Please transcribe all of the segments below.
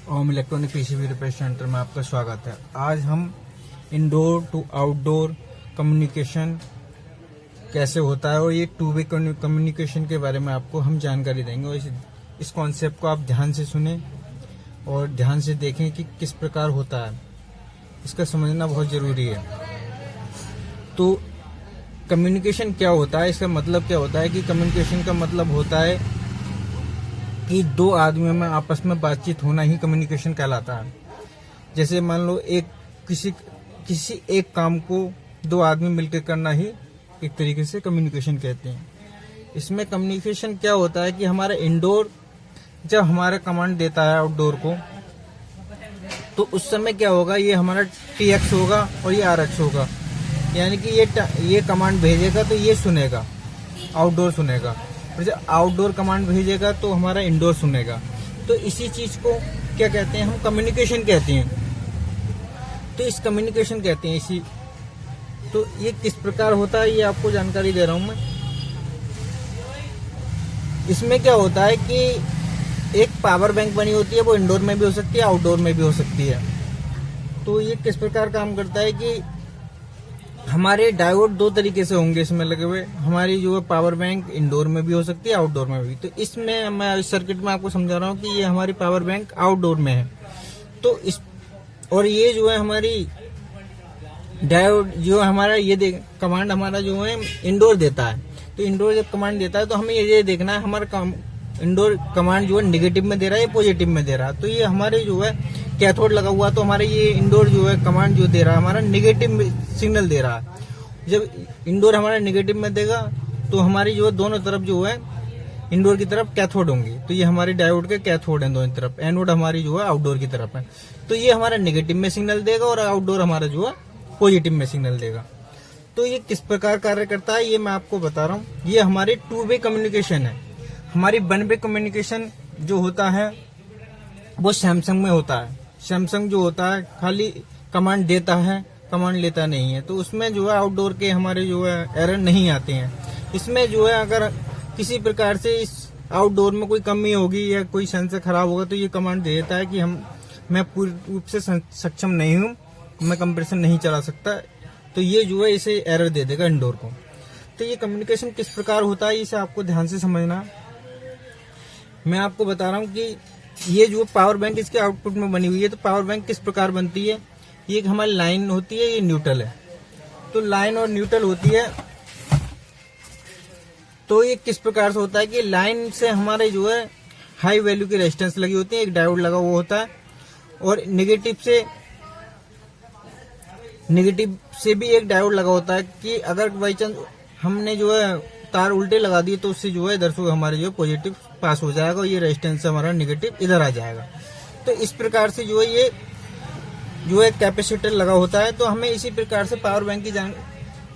ओम electronic PCB repair centre में आपका स्वागत है। आज हम इंडोर टू आउटडोर कम्युनिकेशन कैसे होता है और ये टू वे कम्युनिकेशन के बारे में आपको हम जानकारी देंगे। और इस कॉन्सेप्ट को आप ध्यान से सुने और ध्यान से देखें कि किस प्रकार होता है, इसका समझना बहुत जरूरी है। तो कम्युनिकेशन क्या होता है, इसका मतलब क्या होता है कि कम्युनिकेशन का मतलब होता है कि दो आदमियों में आपस में बातचीत होना ही कम्युनिकेशन कहलाता है। जैसे मान लो किसी एक काम को दो आदमी मिलकर करना ही एक तरीके से कम्युनिकेशन कहते हैं। इसमें कम्युनिकेशन क्या होता है कि हमारा इंडोर जब हमारा कमांड देता है आउटडोर को, तो उस समय क्या होगा, ये हमारा TX होगा और ये RX होगा। यानी कि ये कमांड भेजेगा तो ये सुनेगा, आउटडोर सुनेगा, और जब आउटडोर कमांड भेजेगा तो हमारा इंडोर सुनेगा। तो इसी चीज को क्या कहते हैं, हम कम्युनिकेशन कहते हैं। तो इस कम्युनिकेशन कहते हैं इसी। तो ये किस प्रकार होता है ये आपको जानकारी दे रहा हूं मैं। इसमें क्या होता है कि एक पावर बैंक बनी होती है, वो इंडोर में भी हो सकती है, आउटडोर में भी हो सकती है। तो ये किस प्रकार काम करता है कि हमारे डायोड दो तरीके से होंगे इसमें लगे हुए। हमारी जो है पावर बैंक इंडोर में भी हो सकती है, आउटडोर में भी। तो इसमें मैं इस सर्किट में आपको समझा रहा हूँ कि ये हमारी पावर बैंक आउटडोर में है। तो और ये जो है हमारी डायोड जो हमारा ये कमांड हमारा जो है इंडोर देता है। तो इंडोर जब कमांड देता है तो हमें ये देखना है हमारा इंडोर कमांड जो है नेगेटिव में दे रहा है या पॉजिटिव में दे रहा है। तो ये हमारे जो है कैथोड लगा हुआ, तो हमारे ये इंडोर जो है कमांड जो दे रहा है हमारा नेगेटिव सिग्नल दे रहा है। जब इंडोर हमारा नेगेटिव में देगा तो हमारी जो है दोनों तरफ जो है इंडोर की तरफ कैथोड होंगी। तो ये हमारे डायोड के कैथोड हैं दोनों तरफ, एनोड हमारी जो है आउटडोर की तरफ है। तो ये हमारा नेगेटिव में सिग्नल देगा और आउटडोर हमारा जो है पॉजिटिव में सिग्नल देगा। तो ये किस प्रकार कार्य करता है ये मैं आपको बता रहा हूँ। ये हमारे टू वे कम्युनिकेशन है। हमारी वन वे कम्युनिकेशन जो होता है वो सैमसंग में होता है। सैमसंग जो होता है खाली कमांड देता है, कमांड लेता नहीं है। तो उसमें जो है आउटडोर के हमारे जो है एरर नहीं आते हैं। इसमें जो है अगर किसी प्रकार से इस आउटडोर में कोई कमी होगी या कोई सेंसर खराब होगा तो ये कमांड दे देता है कि मैं पूरी रूप से सक्षम नहीं हूँ, मैं कंप्रेसर नहीं चला सकता। तो ये जो है इसे एरर दे देगा इंडोर को। तो ये कम्युनिकेशन किस प्रकार होता है इसे आपको ध्यान से समझना। मैं आपको बता रहा हूँ कि ये जो पावर बैंक इसके आउटपुट में बनी हुई है। तो पावर बैंक किस प्रकार बनती है, ये एक हमारी लाइन होती है, ये न्यूट्रल है। तो लाइन और न्यूट्रल होती है। तो ये किस प्रकार से होता है कि लाइन से हमारे जो है हाई वैल्यू की रेजिस्टेंस लगी होती है, एक डायोड लगा हुआ होता है, और नेगेटिव से भी एक डायोड लगा होता है कि अगर बाई चांस हमने जो है तार उल्टे लगा दिए तो उससे जो है इधर से हमारे जो पॉजिटिव पास हो जाएगा और ये रेजिस्टेंस से हमारा नेगेटिव इधर आ जाएगा। तो इस प्रकार से जो है ये जो है कैपेसिटर लगा होता है। तो हमें इसी प्रकार से पावर बैंक की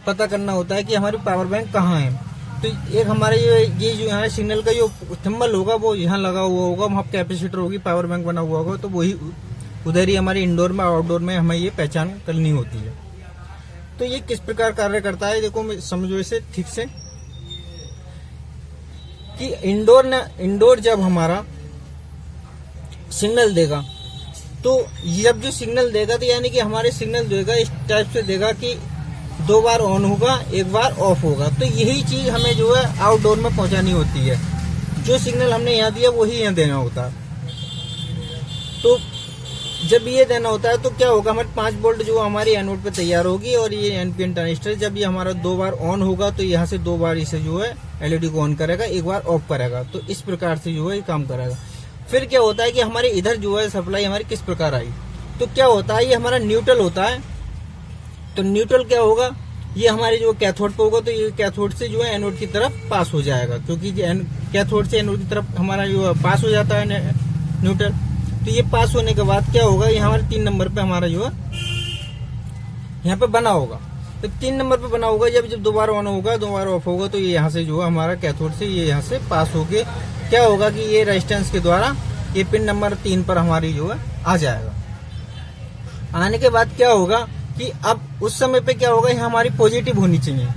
पता करना होता है कि हमारी पावर बैंक कहाँ है। तो एक हमारे ये जो है सिग्नल का जो सिंबल होगा वो यहाँ लगा हुआ होगा, वहाँ कैपेसिटर होगी, पावर बैंक बना हुआ होगा। तो वही उधर ही हमारे इंडोर में आउटडोर में हमें ये पहचान करनी होती है। तो ये किस प्रकार कार्य करता है देखो समझो इसे ठीक से कि इंडोर जब हमारा सिग्नल देगा तो जब जो सिग्नल देगा तो यानी कि हमारे सिग्नल देगा इस टाइप से देगा कि दो बार ऑन होगा, एक बार ऑफ होगा। तो यही चीज हमें जो है आउटडोर में पहुंचानी होती है। जो सिग्नल हमने यहाँ दिया वही यहाँ देना होता है। तो जब ये देना होता है तो क्या होगा, हमारे 5 वोल्ट जो हमारी एनोड पे तैयार होगी और ये एनपीएन ट्रांजिस्टर जब ये हमारा 2 बार ऑन होगा तो यहाँ से 2 बार इसे जो है एलईडी को ऑन करेगा, एक बार ऑफ करेगा। तो इस प्रकार से जो है ये काम करेगा। फिर क्या होता है कि हमारे इधर जो है सप्लाई हमारी किस प्रकार आई, तो क्या होता है ये हमारा न्यूट्रल होता है। तो न्यूट्रल क्या होगा, ये हमारे जो कैथोड पे होगा तो ये कैथोड से जो है एनोड की तरफ पास हो जाएगा, क्योंकि कैथोड से एनोड की तरफ हमारा जो पास हो जाता है न्यूट्रल। तो ये पास होने के बाद क्या होगा, ये हमारे 3 नंबर पे हमारा जो है यहाँ पे बना होगा। तो 3 नंबर पे बना होगा। जब दोबारा ऑन होगा, दोबारा ऑफ होगा, तो ये यहाँ से जो है हमारा कैथोड से ये यहाँ से पास होके क्या होगा कि ये रेजिस्टेंस के द्वारा ये पिन नंबर 3 पर हमारी जो है आ जाएगा। आने के बाद क्या होगा कि अब उस समय पे क्या होगा, यहाँ हमारी पॉजिटिव होनी चाहिए।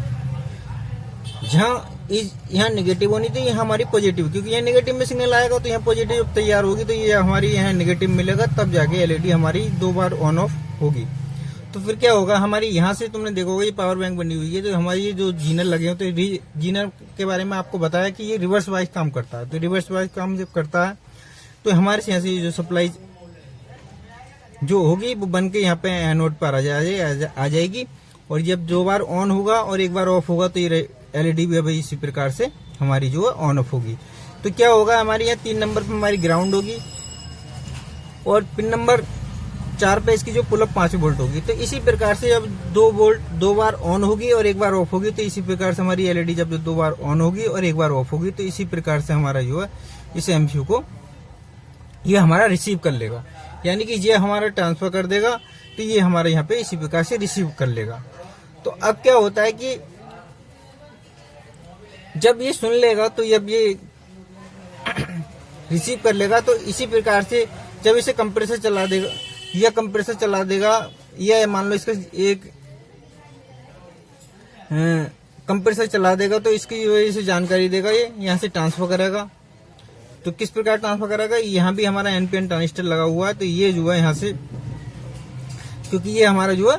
जहाँ यहाँ नेगेटिव होनी चाहिए, यहाँ हमारी पॉजिटिव, क्योंकि यहाँ नेगेटिव में सिग्नल आएगा तो यहाँ पॉजिटिव तैयार होगी, तो ये हमारी यहाँ नेगेटिव मिलेगा, तब जाके एलईडी हमारी 2 बार ऑन ऑफ होगी। तो फिर क्या होगा, हमारी यहाँ से तुमने देखोगे ये पावर बैंक बनी हुई है, तो हमारी ये जो जीनर लगे होते हैं, जीनर के बारे में आपको बताया कि ये रिवर्स वाइज काम करता है। तो रिवर्स वाइज काम जब करता है तो हमारे यहाँ से जो सप्लाई जो होगी वो बन के यहाँ पे एनोड पर आ जाएगी, और जब 2 बार ऑन होगा और 1 बार ऑफ होगा तो ये एलईडी भी अभी इसी प्रकार से हमारी जो है ऑन ऑफ होगी। तो क्या होगा, हमारे यहाँ 3 नंबर पर हमारी ग्राउंड होगी, और पिन नंबर 4 पे इसकी जो पुलअप 5 वोल्ट होगी। तो इसी प्रकार से जब 2 बार ऑन होगी और 1 बार ऑफ होगी, तो इसी प्रकार से हमारी एलईडी जब 2 बार ऑन होगी और 1 बार ऑफ होगी, तो इसी प्रकार से हमारा जो है इस एमसीयू को ये हमारा रिसीव कर लेगा, यानी कि ये हमारा ट्रांसफर कर देगा, तो ये हमारे यहाँ पे इसी प्रकार से रिसीव कर लेगा। तो अब क्या होता है कि जब ये सुन लेगा, तो जब ये रिसीव कर लेगा, तो इसी प्रकार से जब इसे कंप्रेसर चला देगा, या कंप्रेसर चला देगा, या मान लो इसका एक कंप्रेसर चला देगा, तो इसकी वजह से जानकारी देगा, ये यहाँ से ट्रांसफर करेगा। तो किस प्रकार ट्रांसफर करेगा, यहाँ भी हमारा एनपीएन ट्रांजिस्टर लगा हुआ है, तो ये जो है यहाँ से, क्योंकि ये हमारा जो है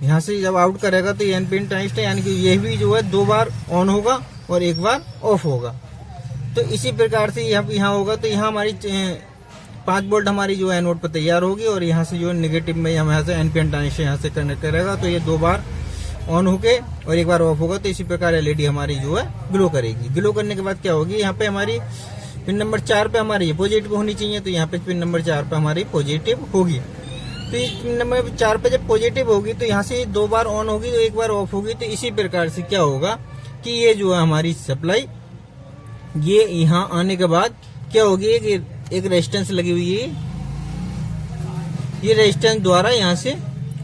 यहाँ से जब आउट करेगा तो ये एनपीएन ट्रांजिस्टर, यानी कि ये भी जो है 2 बार ऑन होगा और 1 बार ऑफ होगा। तो इसी प्रकार से यहाँ होगा, तो यहाँ हमारी 5 वोल्ट हमारी जो है एनोड पर तैयार होगी, और यहाँ से जो है नेगेटिव में हम यहाँ से एनपीएन ट्रांजिस्टर यहाँ से कनेक्ट करेगा, तो ये 2 बार ऑन होके और 1 बार ऑफ होगा। तो इसी प्रकार एलईडी हमारी जो है ग्लो करेगी। ग्लो करने के बाद क्या होगी, यहाँ पे हमारी पिन नंबर 4 पे हमारी पॉजिटिव होनी चाहिए, तो यहाँ पे पिन नंबर 4 पे हमारी पॉजिटिव होगी। तो पिन नंबर 4 पे जब पॉजिटिव होगी, तो यहाँ से 2 बार ऑन होगी तो 1 बार ऑफ होगी। तो इसी प्रकार से क्या होगा कि ये जो है हमारी सप्लाई, ये यहाँ आने के बाद क्या होगी, एक रेजिस्टेंस लगी हुई है, ये रेजिस्टेंस द्वारा यहाँ से,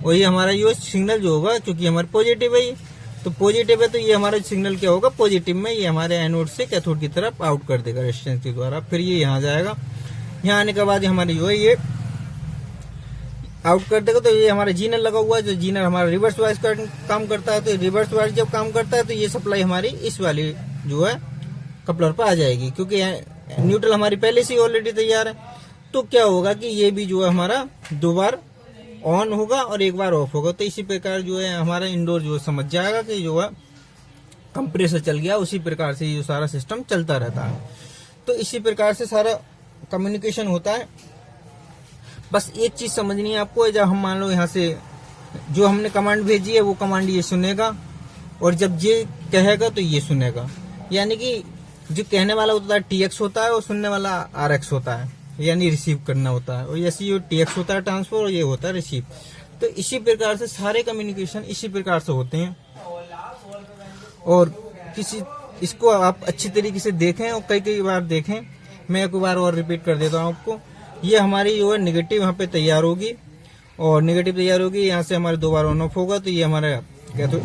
और ये हमारा ये सिग्नल जो होगा, क्योंकि हमारे पॉजिटिव है, तो पॉजिटिव है, तो ये हमारा सिग्नल क्या होगा, पॉजिटिव में ये हमारे एनोड से कैथोड की तरफ आउट कर देगा रेजिस्टेंस के द्वारा। फिर ये यहाँ जाएगा, यहाँ आने के बाद हमारी जो है ये आउट कर देगा। तो ये हमारा जीनर लगा हुआ है, जो जीनर हमारा रिवर्स वाइज काम करता है। तो रिवर्स वाइज जब काम करता है, तो ये सप्लाई हमारी इस वाली जो है कपलर पर आ जाएगी, क्योंकि न्यूट्रल हमारी पहले से ऑलरेडी तैयार है। तो क्या होगा कि ये भी जो है हमारा 2 बार ऑन होगा और 1 बार ऑफ होगा। तो इसी प्रकार जो है हमारा इंडोर जो समझ जाएगा कि जो है कंप्रेसर चल गया, उसी प्रकार से ये सारा सिस्टम चलता रहता है। तो इसी प्रकार से सारा कम्युनिकेशन होता है। बस एक चीज समझनी है आपको, जब हम मान लो यहाँ से जो हमने कमांड भेजी है वो कमांड ये सुनेगा, और जब ये कहेगा तो ये सुनेगा, यानी कि जो कहने वाला होता है TX होता है और सुनने वाला RX होता है, यानी रिसीव करना होता है। और जैसे ये TX होता है ट्रांसफर, और ये होता है रिसीव। तो इसी प्रकार से सारे कम्युनिकेशन इसी प्रकार से होते हैं। और इसको आप अच्छी तरीके से देखें और कई बार देखें। मैं एक बार और रिपीट कर देता हूँ आपको। ये हमारी जो है नेगेटिव यहाँ पे तैयार होगी, और नेगेटिव तैयार होगी, यहाँ से हमारे 2 बार ऑन ऑफ होगा, तो ये हमारा क्या तो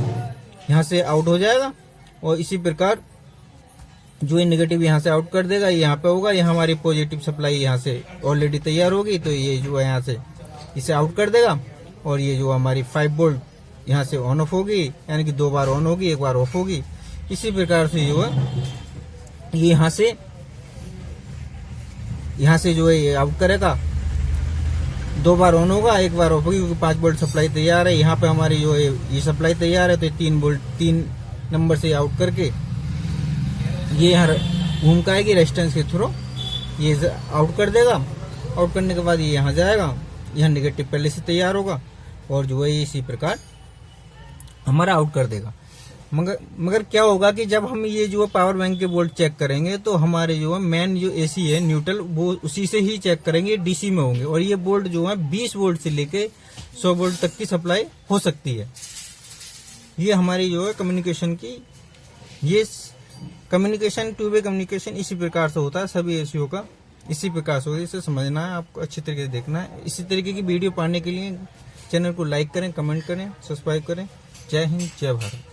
यहाँ से आउट हो जाएगा। और इसी प्रकार जो है नेगेटिव यहाँ से आउट कर देगा, ये यहाँ पे होगा, ये हमारी पॉजिटिव सप्लाई यहाँ से ऑलरेडी तैयार होगी, तो ये जो है यहाँ से इसे आउट कर देगा। और ये जो हमारी 5 वोल्ट यहाँ से ऑन ऑफ होगी, यानी कि 2 बार ऑन होगी, 1 बार ऑफ होगी। इसी प्रकार से जो है ये यहाँ से जो है ये आउट करेगा, 2 बार ऑन होगा, 1 बार ऑफ होगी, क्योंकि 5 वोल्ट सप्लाई तैयार है। यहाँ पे हमारी जो है ये सप्लाई तैयार है, तो 3 वोल्ट 3 नंबर से आउट करके ये यहाँ घूम के आएगी रेजिस्टेंस के थ्रू, ये आउट कर देगा। आउट करने के बाद ये यहाँ जाएगा, यहाँ नेगेटिव पहले से तैयार होगा, और जो है इसी प्रकार हमारा आउट कर देगा। मगर क्या होगा कि जब हम ये जो पावर बैंक के वोल्ट चेक करेंगे, तो हमारे जो है मेन जो एसी है न्यूट्रल, वो उसी से ही चेक करेंगे, डीसी में होंगे। और ये वोल्ट जो है 20 वोल्ट से लेके 100 वोल्ट तक की सप्लाई हो सकती है। ये हमारी जो है कम्युनिकेशन की, ये कम्युनिकेशन 2 वे कम्युनिकेशन इसी प्रकार से होता है सभी एसीओ का, इसी प्रकार से होता है। इसे समझना है आपको, अच्छी तरीके से देखना है। इसी तरीके की वीडियो पाने के लिए चैनल को लाइक करें, कमेंट करें, सब्सक्राइब करें। जय हिंद, जय भारत।